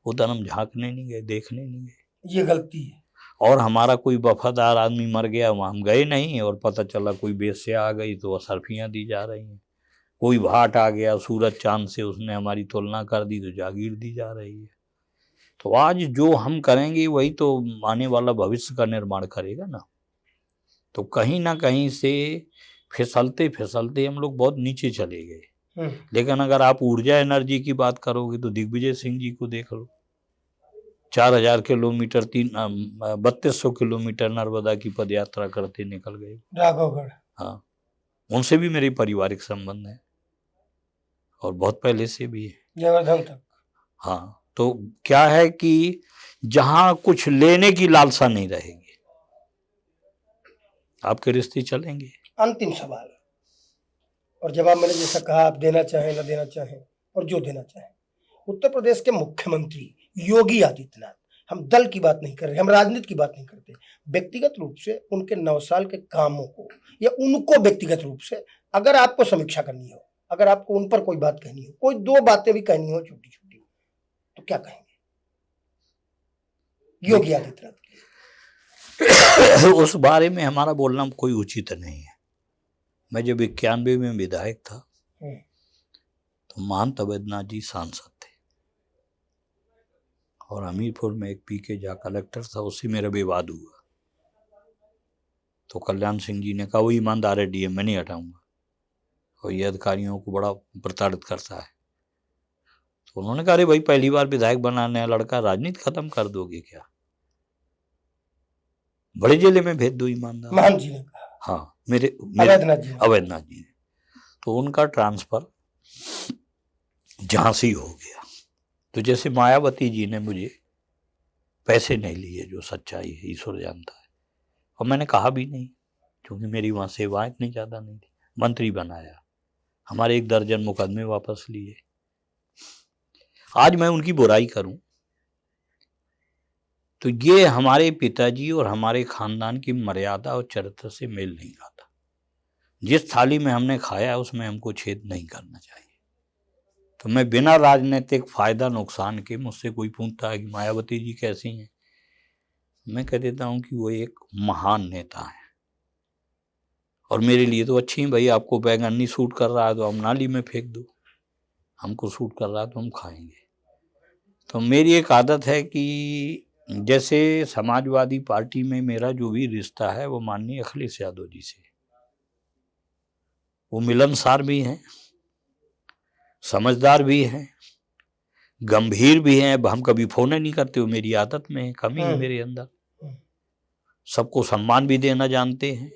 उधर हम झांकने नहीं गए, देखने नहीं गए। ये गलती है। और हमारा कोई वफादार आदमी मर गया, वहां हम गए नहीं, और पता चला कोई बेस्या आ गई तो असरफियां दी जा रही हैं। कोई भाट आ गया सूरज चांद से, उसने हमारी तुलना कर दी तो जागीर दी जा रही है। तो आज जो हम करेंगे वही तो आने वाला भविष्य का निर्माण करेगा ना। तो कहीं ना कहीं से फिसलते फिसलते हम लोग बहुत नीचे चले गए। लेकिन अगर आप ऊर्जा एनर्जी की बात करोगे तो दिग्विजय सिंह जी को देख लो, 4000 किलोमीटर 3200 किलोमीटर नर्मदा की पद यात्रा करते निकल गए राघवगढ़। हाँ, उनसे भी मेरी पारिवारिक संबंध है और बहुत पहले से भी है, जयवर्धन तक। हाँ, तो क्या है कि जहां कुछ लेने की लालसा नहीं रहेगी, आपके रिश्ते चलेंगे। अंतिम सवाल और जवाब मैंने जैसा कहा, आप देना चाहें ना देना चाहें, और जो देना चाहें। उत्तर प्रदेश के मुख्यमंत्री योगी आदित्यनाथ, हम दल की बात नहीं कर रहे, हम राजनीति की बात नहीं करते, व्यक्तिगत रूप से उनके 9 साल के कामों को या उनको व्यक्तिगत रूप से अगर आपको समीक्षा करनी हो, अगर आपको उन पर कोई बात कहनी हो, कोई 2 बातें भी कहनी हो छोटी छोटी, तो क्या कहेंगे योगी आदित्यनाथ की? उस बारे में हमारा बोलना कोई उचित नहीं है। मैं जब 91 में विधायक था तो महंत अवैधनाथ जी सांसद थे और हमीरपुर में एक पीके झा कलेक्टर था, उससे मेरा विवाद हुआ। तो कल्याण सिंह जी ने कहा वो ईमानदार है डीएम, मैं नहीं हटाऊंगा और ये अधिकारियों को बड़ा प्रताड़ित करता है। तो उन्होंने कहा अरे भाई पहली बार विधायक बना नया लड़का, राजनीति खत्म कर दोगे क्या, बड़े जिले में भेज दो ईमानदार। महंत जी ने कहा, हाँ, मेरे अवैधनाथ जी ने। तो उनका ट्रांसफर झांसी हो गया। तो जैसे मायावती जी ने मुझे पैसे नहीं लिए, जो सच्चाई है ईश्वर जानता है, और मैंने कहा भी नहीं क्योंकि मेरी वहां सेवाएं इतनी ज्यादा नहीं थी। मंत्री बनाया, हमारे 1 दर्जन मुकदमे वापस लिए। आज मैं उनकी बुराई करूं तो ये हमारे पिताजी और हमारे खानदान की मर्यादा और चरित्र से मेल नहीं खाता। जिस थाली में हमने खाया उसमें हमको छेद नहीं करना चाहिए। तो मैं बिना राजनीतिक फायदा नुकसान के, मुझसे कोई पूछता है कि मायावती जी कैसी हैं, मैं कह देता हूं कि वो एक महान नेता है और मेरे लिए तो अच्छी हैं। भाई आपको बैगन नहीं सूट कर रहा है तो हम नाली में फेंक दो, हमको सूट कर रहा है तो हम खाएंगे। तो मेरी एक आदत है कि जैसे समाजवादी पार्टी में मेरा जो भी रिश्ता है वो माननीय अखिलेश यादव जी से, वो मिलनसार भी हैं, समझदार भी हैं, गंभीर भी हैं। अब हम कभी फोन नहीं करते, वो मेरी आदत में है, कमी है मेरे अंदर। सबको सम्मान भी देना जानते हैं।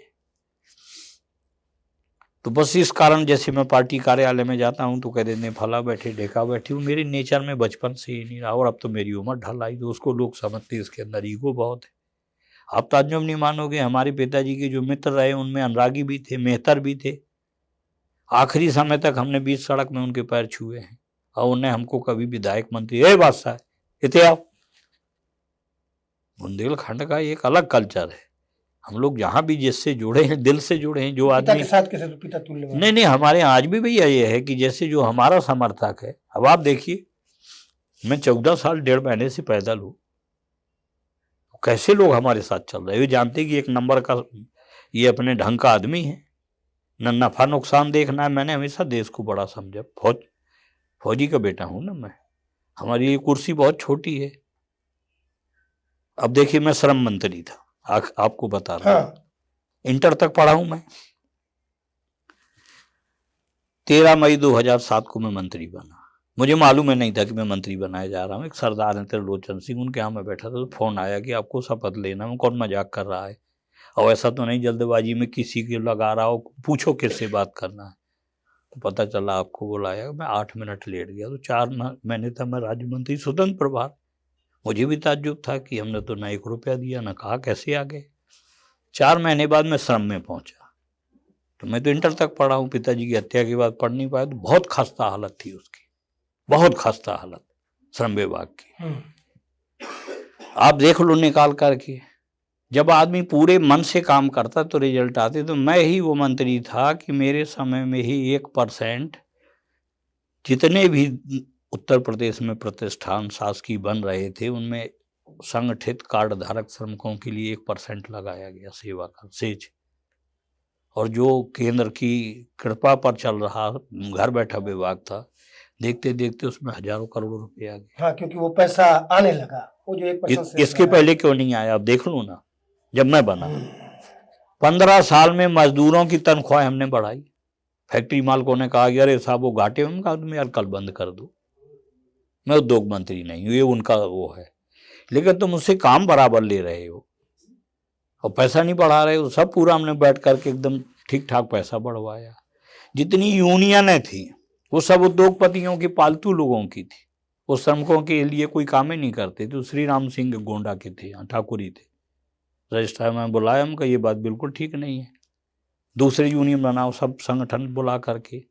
तो बस इस कारण जैसे मैं पार्टी कार्यालय में जाता हूँ तो कह देते हैं फला बैठे ढेका बैठी हूँ। मेरे नेचर में बचपन से ही नहीं रहा, और अब तो मेरी उम्र ढल आई तो उसको लोग समझते हैं इसके अंदर ईगो बहुत है। आप ताज्जुब नहीं मानोगे, हमारे पिताजी के जो मित्र रहे उनमें अनुरागी भी थे, मेहतर भी थे। आखिरी समय तक हमने बीच सड़क में उनके पैर छुए हैं, और उन्हें हमको कभी विधायक मंत्री ए बादशाह इतने आओ। बुंदेलखंड का एक अलग कल्चर है। हम लोग जहाँ भी जिससे जुड़े हैं दिल से जुड़े हैं। जो पिता आदमी के साथ कैसे, तो पिता तुल्य नहीं, हमारे यहाँ आज भी भैया ये है कि जैसे जो हमारा समर्थक है, अब आप देखिए मैं 14 साल 1.5 महीने से पैदल हूँ, कैसे लोग हमारे साथ चल रहे हैं। ये जानते कि एक नंबर का ये अपने ढंग का आदमी है, न नफा नुकसान देखना है। मैंने हमेशा देश को बड़ा समझा। फौजी का बेटा हूं ना मैं, हमारी ये कुर्सी बहुत छोटी है। अब देखिए मैं श्रम मंत्री था, आपको बता रहा हूं। इंटर तक पढ़ा हूं मैं। 13 मई 2007 को मैं मंत्री बना। मुझे मालूम है नहीं था कि मैं मंत्री बनाया जा रहा हूँ। एक सरदार हैं त्रिलोचन सिंह, उनके यहाँ मैं बैठा था तो फोन आया कि आपको शपथ लेना। मैं कौन मजाक कर रहा है, और ऐसा तो नहीं जल्दबाजी में किसी के लगा रहा हो, पूछो किससे बात करना है। तो पता चला आपको बुलाया। मैं 8 मिनट लेट गया तो 4 महीने तक मैं राज्य मंत्री स्वतंत्र प्रभार। मुझे भी ताज्जुब था कि हमने तो ना 1 रुपया दिया, ना कहा कैसे आ गए। 4 महीने बाद मैं श्रम में पहुंचा। तो मैं तो इंटर तक पढ़ा हूँ, पिताजी की हत्या के बाद पढ़ नहीं पाया। तो बहुत खस्ता हालत थी उसकी, बहुत खस्ता हालत श्रम विभाग की। आप देख लो निकाल करके, जब आदमी पूरे मन से काम करता तो रिजल्ट आते। तो मैं ही वो मंत्री था कि मेरे समय में ही 1% जितने भी उत्तर प्रदेश में प्रतिष्ठान शासकीय बन रहे थे उनमें संगठित कार्ड धारक श्रमिकों के लिए 1% लगाया गया सेवा कर सेज। और जो केंद्र की कृपा पर चल रहा घर बैठा विभाग था, देखते देखते उसमें हजारों करोड़ रुपए आ गए। हाँ, क्योंकि वो पैसा आने लगा, वो जो 1% इसके पहले क्यों नहीं आया आप देख लो ना। जब मैं बना 15 साल में मजदूरों की तनख्वाह हमने बढ़ाई। फैक्ट्री मालिकों ने कहा कि अरे साहब वो घाटे में, कहा तुम यार कल बंद कर दो। मैं उद्योग मंत्री नहीं हूँ, ये उनका वो है, लेकिन तुम उससे काम बराबर ले रहे हो और पैसा नहीं बढ़ा रहे हो। सब पूरा हमने बैठ करके एकदम ठीक ठाक पैसा बढ़वाया। जितनी यूनियनें थी वो सब उद्योगपतियों की, पालतू लोगों की थी। वो श्रमिकों के लिए कोई काम ही नहीं करते थे। श्री राम सिंह गोंडा के थे, यहाँ ठाकुर ही थे। रजिस्ट्रार में बुलाया, हमका ये बात बिल्कुल ठीक नहीं है, दूसरे यूनियन बनाओ। सब संगठन बुला करके,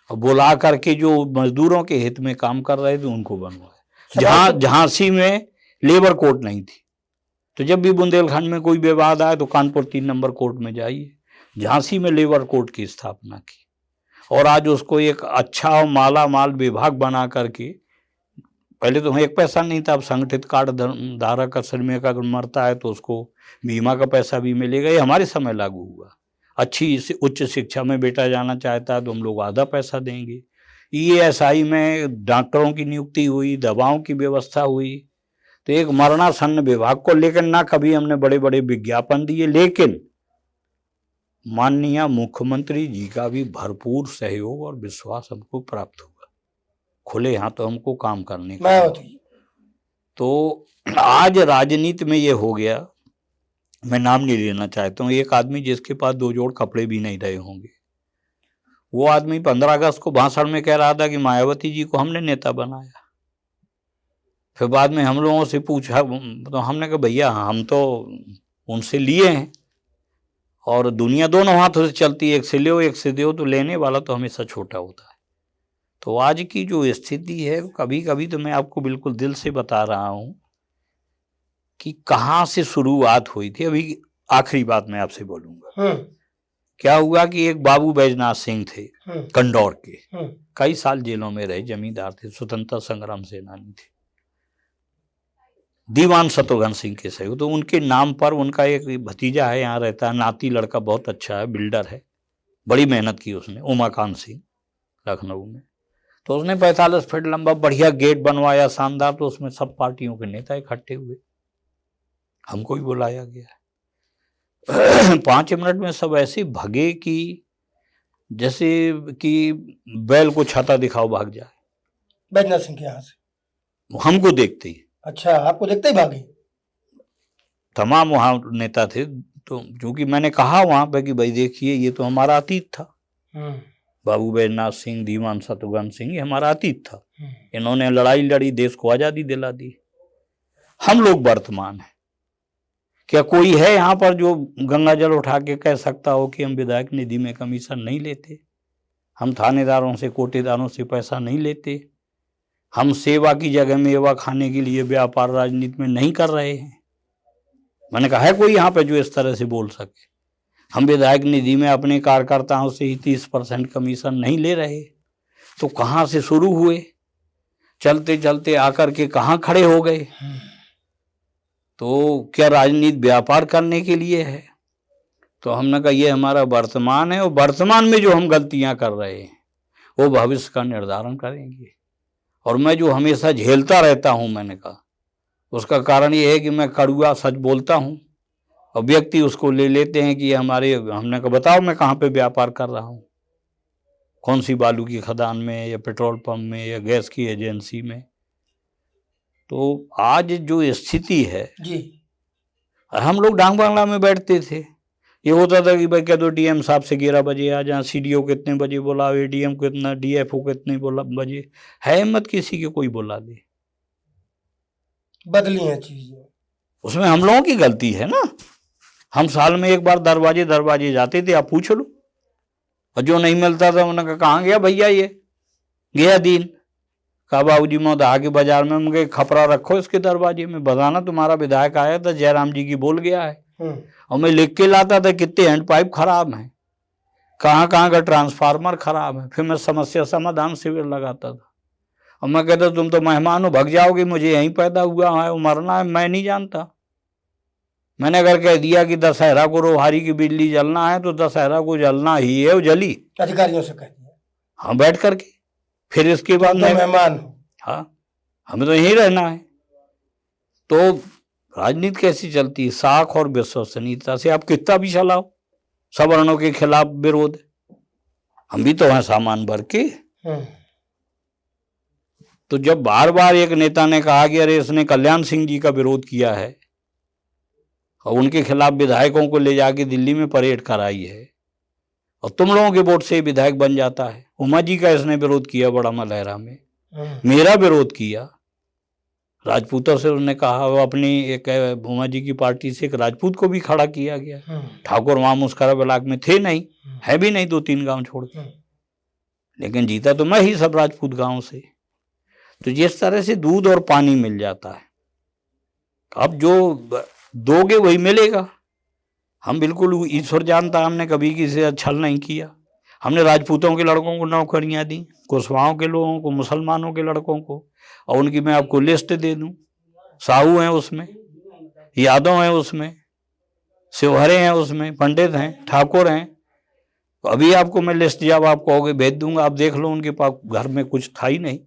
और बुला करके जो मजदूरों के हित में काम कर रहे थे उनको बनवाया। झांसी में लेबर कोर्ट नहीं थी, तो जब भी बुंदेलखंड में कोई विवाद आए तो कानपुर 3 नंबर कोर्ट में जाइए। झांसी में लेबर कोर्ट की स्थापना की, और आज उसको एक अच्छा और माला माल विभाग बना करके, पहले तो 1 पैसा नहीं था, अब संगठित कार्ड धारक का श्रमिक अगर मरता है तो उसको बीमा का पैसा भी मिलेगा। ये हमारे समय लागू हुआ। अच्छी उच्च शिक्षा में बेटा जाना चाहता है तो हम लोग आधा पैसा देंगे। ESI में डॉक्टरों की नियुक्ति हुई, दवाओं की व्यवस्था हुई। तो एक मरणासन्न विभाग को लेकर ना कभी हमने बड़े बड़े विज्ञापन दिए, लेकिन माननीय मुख्यमंत्री जी का भी भरपूर सहयोग और विश्वास हमको प्राप्त हुआ। खुले हाथों हमको काम करने का। तो आज राजनीति में ये हो गया, मैं नाम नहीं लेना चाहता हूँ, एक आदमी जिसके पास 2 जोड़ कपड़े भी नहीं रहे होंगे, वो आदमी 15 अगस्त को भाषण में कह रहा था कि मायावती जी को हमने नेता बनाया। फिर बाद में हम लोगों से पूछा तो हमने कहा भैया हम तो उनसे लिए हैं, और दुनिया दोनों हाथों से चलती है, एक से लो एक से दो, तो लेने वाला तो हमेशा छोटा होता है। तो आज की जो स्थिति है, कभी कभी तो मैं आपको बिल्कुल दिल से बता रहा हूं कि कहाँ से शुरुआत हुई थी। अभी आखिरी बात मैं आपसे बोलूंगा। क्या हुआ कि एक बाबू बैजनाथ सिंह थे कंडौर के, कई साल जेलों में रहे, जमींदार थे, स्वतंत्रता संग्राम सेनानी थे, दीवान शत्रुघ्न सिंह के सहयोग। तो उनके नाम पर उनका एक भतीजा है, यहाँ रहता है, नाती लड़का बहुत अच्छा है, बिल्डर है, बड़ी मेहनत की उसने, उमाकांत सिंह, लखनऊ में। तो उसने 45 फीट लंबा बढ़िया गेट बनवाया शानदार। तो उसमें सब पार्टियों के नेता इकट्ठे हुए, हमको भी बुलाया गया। 5 मिनट में सब ऐसे भगे कि जैसे कि बैल को छाता दिखाओ भाग जाए। बैजनाथ सिंह के यहाँ से हमको देखते ही। अच्छा, आपको देखते ही भागे? तमाम वहां नेता थे, तो चूंकि मैंने कहा वहां पे कि भाई देखिए ये तो हमारा अतीत था, बाबू बैजनाथ सिंह, दीवान शत्रुघ्न सिंह, ये हमारा अतीत था। इन्होंने लड़ाई लड़ी, देश को आजादी दिला दी। हम लोग वर्तमान है। क्या कोई है यहाँ पर जो गंगा जल उठा के कह सकता हो कि हम विधायक निधि में कमीशन नहीं लेते, हम थानेदारों से, कोटेदारों से पैसा नहीं लेते, हम सेवा की जगह मेवा खाने के लिए व्यापार राजनीति में नहीं कर रहे हैं? मैंने कहा है कोई यहाँ पे जो इस तरह से बोल सके? हम विधायक निधि में अपने कार्यकर्ताओं से ही 30% कमीशन नहीं ले रहे, तो कहाँ से शुरू हुए, चलते चलते आकर के कहाँ खड़े हो गए? तो क्या राजनीति व्यापार करने के लिए है? तो हमने कहा ये हमारा वर्तमान है, और वर्तमान में जो हम गलतियां कर रहे हैं वो भविष्य का निर्धारण करेंगे। और मैं जो हमेशा झेलता रहता हूं, मैंने कहा उसका कारण ये है कि मैं कड़वा सच बोलता हूं, और व्यक्ति उसको ले लेते हैं कि ये हमारे, हमने कहा बताओ मैं कहाँ पे व्यापार कर रहा हूँ, कौन सी बालू की खदान में, या पेट्रोल पंप में, या गैस की एजेंसी में? तो आज जो स्थिति है जी, हम लोग डांग बांग्ला में बैठते थे, ये होता था कि भाई कह दो डीएम साहब से 11 बजे आ जाए, सीडीओ को इतने बजे बुलाओ, एडीएम को इतना, डीएफओ को इतने बजे। है हिम्मत किसी के कोई बुला दे? बदली है चीजें, उसमें हम लोगों की गलती है ना। हम साल में एक बार दरवाजे जाते थे, आप पूछ लो, और जो नहीं मिलता था उन्होंने कहा कहाँ गया भैया, ये गया दिन। कहा बाबूजी मौदा के बाजार में मुझे खपरा रखो इसके दरवाजे में, बताना तुम्हारा विधायक आया था, जयराम जी की बोल गया है। और मैं लिख के लाता था कितने हैंड पाइप खराब हैं, कहाँ कहाँ का ट्रांसफार्मर खराब है, फिर मैं समस्या समाधान शिविर लगाता था। और मैं कहता तुम तो मेहमान हो, भग जाओगे, मुझे यहीं पैदा हुआ है, मरना है, मैं नहीं जानता। मैंने अगर कह दिया कि दशहरा को रोहारी की बिजली जलना है तो दशहरा को जलना ही है, वो जली। अधिकारियों से कह दिया, हाँ, बैठ करके। फिर इसके बाद मैं मेहमान हूँ, हाँ, हमें तो यहीं रहना है। तो राजनीति कैसी चलती है? साख और विश्वसनीयता से आप कितना भी चलाओ, सवर्णों के खिलाफ विरोध, हम भी तो हैं सामान भर के। तो जब बार बार एक नेता ने कहा कि अरे इसने कल्याण सिंह जी का विरोध किया है और उनके खिलाफ विधायकों को ले जाके दिल्ली में परेड कराई है, और तुम लोगों के वोट से विधायक बन जाता है। उमा जी का इसने विरोध किया बड़ा मलहरा में, मेरा विरोध किया, राजपूतों से उन्होंने कहा, वो अपनी एक उमा जी की पार्टी से एक राजपूत को भी खड़ा किया गया। ठाकुर वहां मुस्करा ब्लॉक में थे नहीं, है भी नहीं, 2-3 गांव छोड़ के, लेकिन जीता तो मैं ही सब राजपूत गांव से। तो जिस तरह से दूध और पानी मिल जाता है, अब जो दोगे वही मिलेगा। हम बिल्कुल, ईश्वर जानता, हमने कभी किसी से छल नहीं किया। हमने राजपूतों के लड़कों को नौकरियां दी, कुशवाहों के लोगों को, मुसलमानों के लड़कों को, और उनकी मैं आपको लिस्ट दे दूं। साहू हैं उसमें, यादव हैं उसमें, शिवहरे हैं उसमें, पंडित हैं, ठाकुर हैं। तो अभी आपको मैं लिस्ट जब आप कहोगे भेज दूंगा, आप देख लो, उनके पास घर में कुछ था ही नहीं।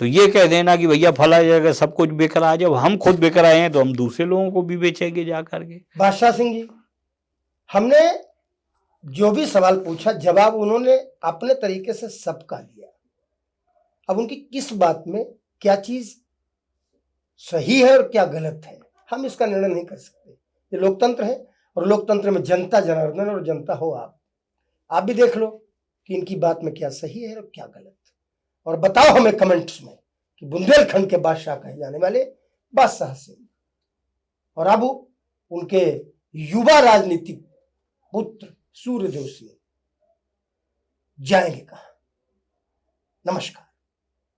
तो ये कह देना कि भैया फला जगह सब कुछ बिक रहा है, जब हम खुद बिक रहे हैं तो हम दूसरे लोगों को भी बेचेंगे जा करके। बादशाह सिंह जी, हमने जो भी सवाल पूछा जवाब उन्होंने अपने तरीके से सबका दिया। अब उनकी किस बात में क्या चीज सही है और क्या गलत है, हम इसका निर्णय नहीं कर सकते। ये लोकतंत्र है, और लोकतंत्र में जनता जनार्दन और जनता हो आप भी देख लो कि इनकी बात में क्या सही है और क्या गलत, और बताओ हमें कमेंट्स में कि बुंदेलखंड के बादशाह कहे जाने वाले बादशाह सिंह और अब उनके युवा राजनीतिक पुत्र सूर्यदेव सिंह जाएंगे कहां? नमस्कार।